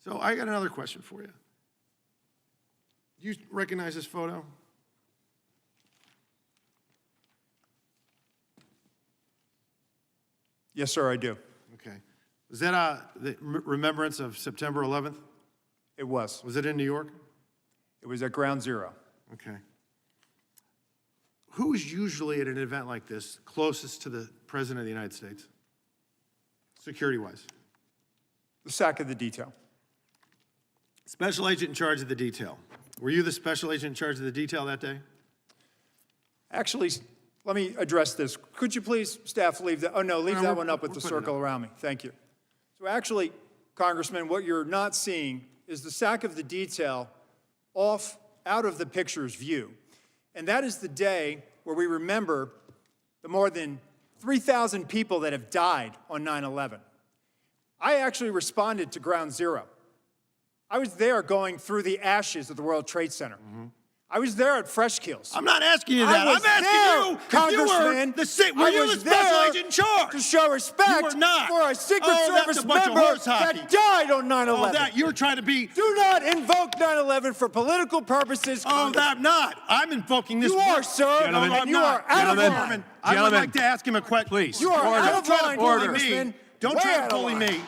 So I got another question for you. Do you recognize this photo? Yes, sir, I do. Okay. Was that the remembrance of September 11th? It was. Was it in New York? It was at Ground Zero. Okay. Who is usually at an event like this closest to the President of the United States, security-wise? The SAC of the detail. Special agent in charge of the detail. Were you the special agent in charge of the detail that day? Actually, let me address this. Could you please, staff, leave that? Oh, no, leave that one up with the circle around me. Thank you. So actually, Congressman, what you're not seeing is the SAC of the detail out of the picture's view. And that is the day where we remember the more than 3,000 people that have died on 9/11. I actually responded to Ground Zero. I was there going through the ashes of the World Trade Center. I was there at Fresh Kills. I'm not asking you that. I'm asking you, Congressman. were you the special agent in charge? To show respect You were not. for a Secret Service that's a bunch of member horse hockey. that died on 9/11. Oh, that you're trying to be. Do not invoke 9/11 for political purposes. Oh, I'm not. I'm invoking this. You are, sir. Gentlemen, and you are out of line. I would like to ask him a question. Please. You are out of line, Congressman. Don't try to bully me.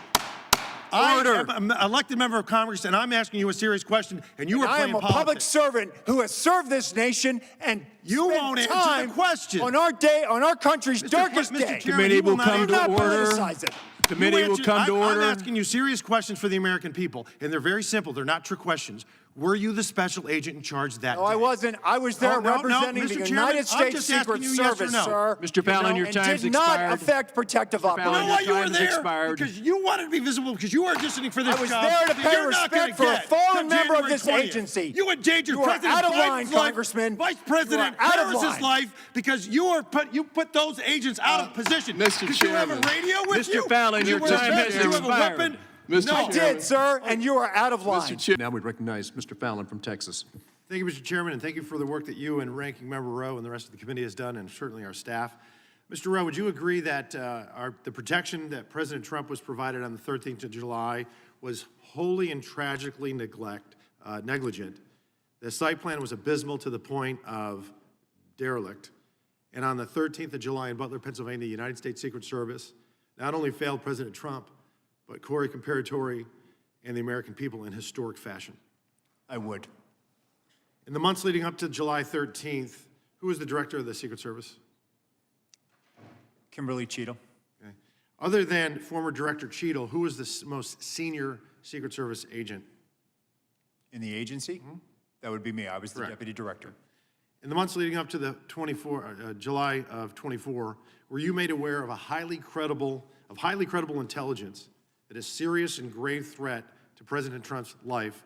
I Order. am an elected member of Congress, and I'm asking you a serious question, and you are I playing am a politics. public servant who has served this nation and You spent won't answer time the question. on our day, on our country's darkest Mr. day. Chairman, Committee you will not come Do answer- to not order. politicize it. Committee will come to order. I'm asking you serious questions for the American people, and they're very simple. They're not trick questions. Were you the special agent in charge that No, day? I wasn't. I was there Oh, no, representing Mr. the Chairman, United I'm States just Secret asking you yes or Service, no. sir. Mr. Fallon, your and time's did not expired. affect protective Fallon, You know operations. why your you were time has there? expired. Because you wanted to be visible, because you are auditioning for this I was job. there to that pay you're not gonna respect for a get fallen come member of January this 20th. agency. You endangered You are President out of Biden's line, life, Congressman. Vice You President are out of Harris's line. life, because you put those agents out of position. Mr. Did you have a Chairman. radio with Mr. you? Fallon, Did your you wear a time vest? has Did you have a expired. weapon? Mr. No. I did, sir, and you are out of line. Now we recognize Mr. Fallon from Texas. Thank you, Mr. Chairman, and thank you for the work that you and Ranking Member Rowe and the rest of the committee has done, and certainly our staff. Mr. Rowe, would you agree that the protection that President Trump was provided on the 13th of July was wholly and tragically negligent? The site plan was abysmal to the point of derelict. And on the 13th of July in Butler, Pennsylvania, the United States Secret Service not only failed President Trump, but Corey Comparatori and the American people in historic fashion. I would. In the months leading up to July 13th, who was the director of the Secret Service? Kimberly Cheadle. Okay. Other than former Director Cheadle, who was the most senior Secret Service agent? In the agency? That would be me. I was the Correct. deputy director. In the months leading up to the July of 24, were you made aware of highly credible intelligence that a serious and grave threat to President Trump's life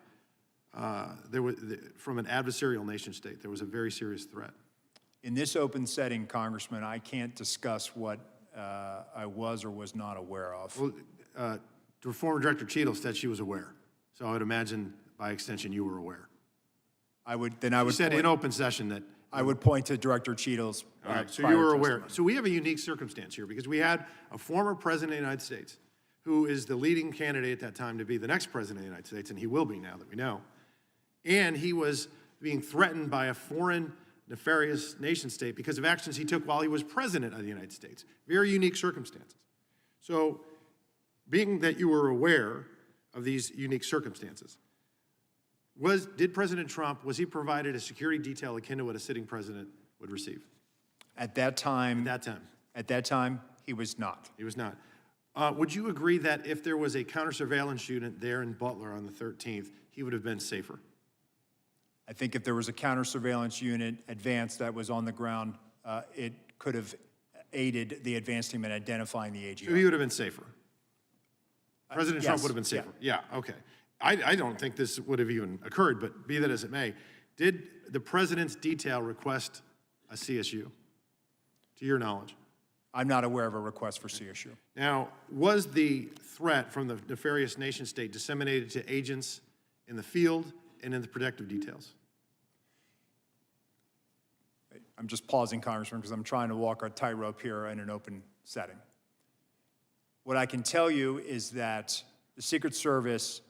from an adversarial nation state? There was a very serious threat. In this open setting, Congressman, I can't discuss what I was or was not aware of. Well, former Director Cheadle said she was aware. So I would imagine, by extension, you were aware. You said in open session that. I would point to Director Cheadle's. All right, so you were aware. So we have a unique circumstance here because we had a former president of the United States who is the leading candidate at that time to be the next president of the United States, and he will be now that we know. And he was being threatened by a foreign nefarious nation state because of actions he took while he was president of the United States. Very unique circumstances. So being that you were aware of these unique circumstances, did President Trump, was he provided a security detail akin to what a sitting president would receive? At that time. At that time, he was not. he was not. Would you agree that if there was a counter-surveillance unit there in Butler on the 13th, he would have been safer? I think if there was a counter-surveillance unit advanced that was on the ground, it could have aided the advance team in identifying the AGR. So he would have been safer? President Trump yes, would have been safer? Yeah, okay. I don't think this would have even occurred, but be that as it may, did the president's detail request a CSU, to your knowledge? I'm not aware of a request for CSU. Now, was the threat from the nefarious nation state disseminated to agents in the field and in the protective details? I'm just pausing, Congressman, because I'm trying to walk a tightrope here in an open setting. What I can tell you is that the Secret Service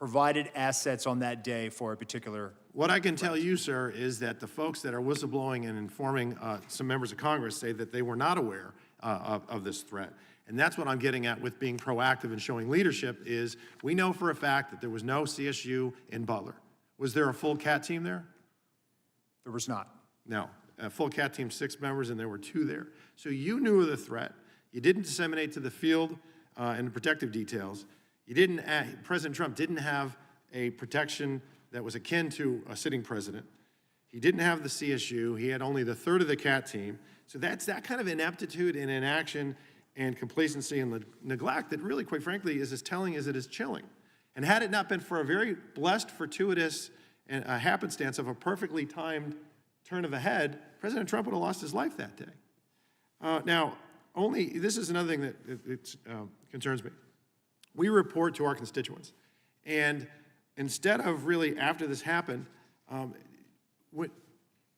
provided assets on that day for a particular. What I can tell you, sir, is that the folks that are whistleblowing and informing some members of Congress say that they were not aware of this threat. And that's what I'm getting at with being proactive and showing leadership is we know for a fact that there was no CSU in Butler. Was there a full CAT team there? There was not. No. A full CAT team, 6 members, and there were 2 there. So you knew of the threat. You didn't disseminate to the field and the protective details. You didn't. President Trump didn't have a protection that was akin to a sitting president. He didn't have the CSU. He had only the third of the CAT team. So that's that kind of ineptitude and inaction and complacency and neglect that really, quite frankly, is as telling as it is chilling. And had it not been for a very blessed, fortuitous and a happenstance of a perfectly timed turn of a head, President Trump would have lost his life that day. Now, this is another thing that concerns me. We report to our constituents. And instead of really, after this happened,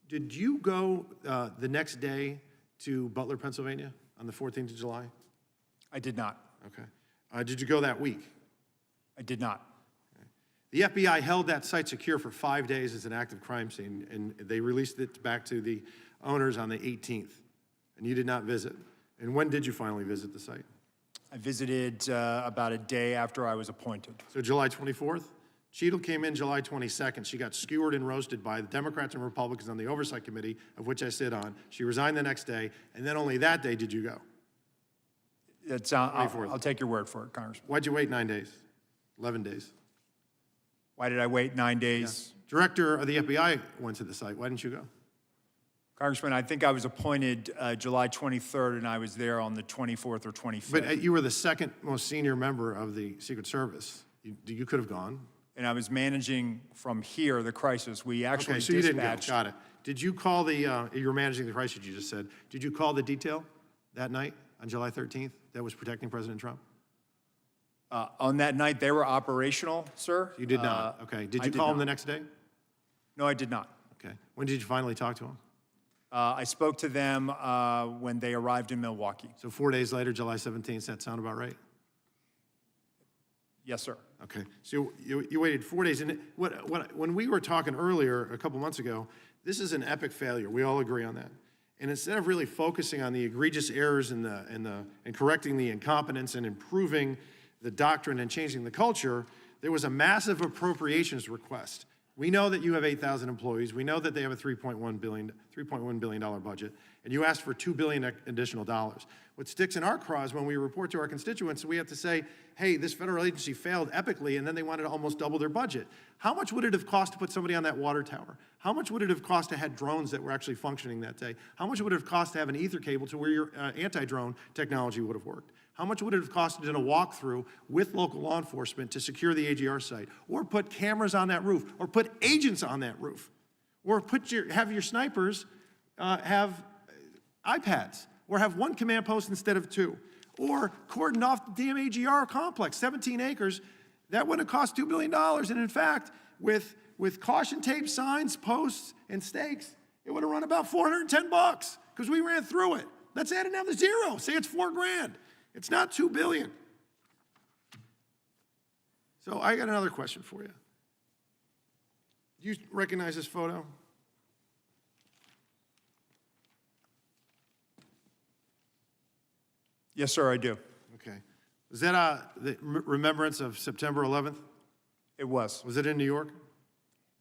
did you go the next day to Butler, Pennsylvania on the 14th of July? I did not. Okay. Did you go that week? I did not. The FBI held that site secure for 5 days as an active crime scene, and they released it back to the owners on the 18th, and you did not visit. And when did you finally visit the site? I visited about a day after I was appointed. So July 24th? Cheadle came in July 22nd. She got skewered and roasted by the Democrats and Republicans on the Oversight Committee, of which I sit on. She resigned the next day, and then only that day did you go. I'll take your word for it, Congressman. Why'd you wait 9 days, 11 days? Why did I wait 9 days? Director of the FBI went to the site. Why didn't you go? Congressman, I think I was appointed July 23rd, and I was there on the 24th or 25th. But you were the second most senior member of the Secret Service. You could have gone. And I was managing from here the crisis. We actually Okay, so you didn't go. dispatched. Got it. Did you call you were managing the crisis, you just said. Did you call the detail that night on July 13th that was protecting President Trump? On that night, they were operational, sir. You did not. Okay. Did you call him the next day? No, I did not. Okay. When did you finally talk to him? I spoke to them when they arrived in Milwaukee. So 4 days later, July 17th, does that sound about right? Yes, sir. Okay. So you waited 4 days. And when we were talking earlier, a couple months ago, this is an epic failure. We all agree on that. And instead of really focusing on the egregious errors and correcting the incompetence and improving the doctrine and changing the culture, there was a massive appropriations request. We know that you have 8,000 employees. We know that they have a $3.1 billion budget, and you asked for $2 billion additional dollars. What sticks in our craws when we report to our constituents, we have to say, hey, this federal agency failed epically, and then they wanted to almost double their budget. How much would it have cost to put somebody on that water tower? How much would it have cost to have drones that were actually functioning that day? How much would it have cost to have an ether cable to where your anti-drone technology would have worked? How much would it have cost to do a walkthrough with local law enforcement to secure the AGR site, or put cameras on that roof, or put agents on that roof, or have your snipers have iPads, or have one command post instead of 2, or cordon off the damn AGR complex, 17 acres? That would have cost $2 billion, and in fact, with caution tape, signs, posts, and stakes, it would have run about $410 because we ran through it. Let's add another zero. Say it's $4 grand. It's not $2 billion. So I got another question for you. Do you recognize this photo? Yes, sir, I do. Okay. Was that the remembrance of September 11th? It was. Was it in New York?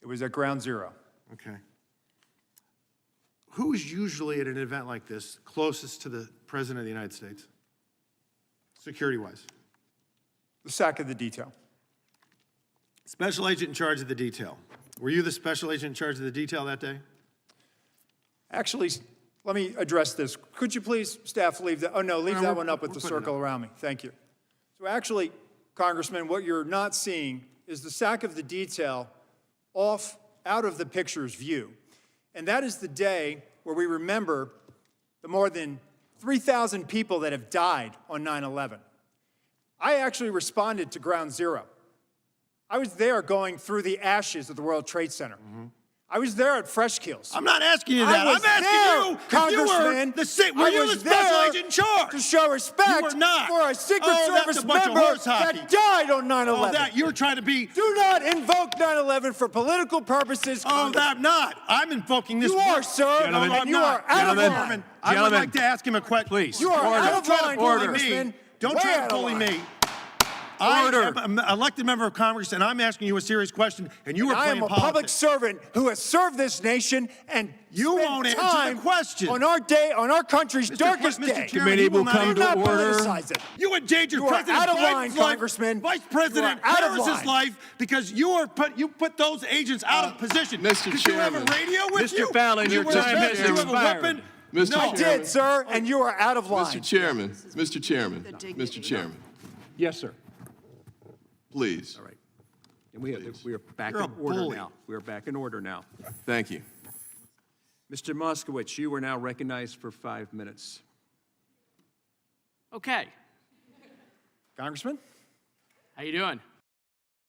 It was at Ground Zero. Okay. Who's usually at an event like this closest to the President of the United States, security-wise? The SAC of the detail. Special agent in charge of the detail. Were you the special agent in charge of the detail that day? Actually, let me address this. Could you please, staff, leave that? Oh, no, leave that one up with the circle around me. Thank you. So actually, Congressman, what you're not seeing is the SAC of the detail out of the picture's view. And that is the day where we remember the more than 3,000 people that have died on 9/11. I actually responded to Ground Zero. I was there going through the ashes of the World Trade Center. I was there at Freshkills. I'm not asking you I that. was I'm asking there, you if you were Congressman. were I you was the special there agent in charge? to show respect You were not. for a Secret Oh, that's Service a bunch of member horse hockey. that died on 9/11. Oh, that you're trying to be. Do not invoke 9/11 for political purposes. Oh, that I'm not. I'm invoking this. You are, sir. Gentlemen. And you are out of Gentlemen. line. I would Gentlemen. like to ask him a question. Please. You are Order. out of Don't try line, to bully Congressman. me. Don't Way try out to of bully line. me. I Order. am an elected member of Congress, and I'm asking you a serious question, and you are I playing am a politics. public servant who has served this nation and You spent won't answer the time question. on our day, on our country's darkest Mr. day. Chairman, Committee you will not come answer Do to not the order. politicize it. You endangered You are President out of Biden's line, life, Congressman. Vice You President are out of Harris's line. life, because you put those agents out of position. Mr. Did you have a Chairman. radio with Mr. you? Fallon, Did your you wear a time vest? has Did you have a expired. weapon? Mr. No. I did, sir, and you are out of line. Mr. Chairman, Mr. Chairman, Mr. Chairman, Yes, sir. please. All right. And we are back You're in a order bully. now. We are back in order now. Thank you. Mr. Moskowitz, you are now recognized for 5 minutes. Okay. Congressman? How you doing?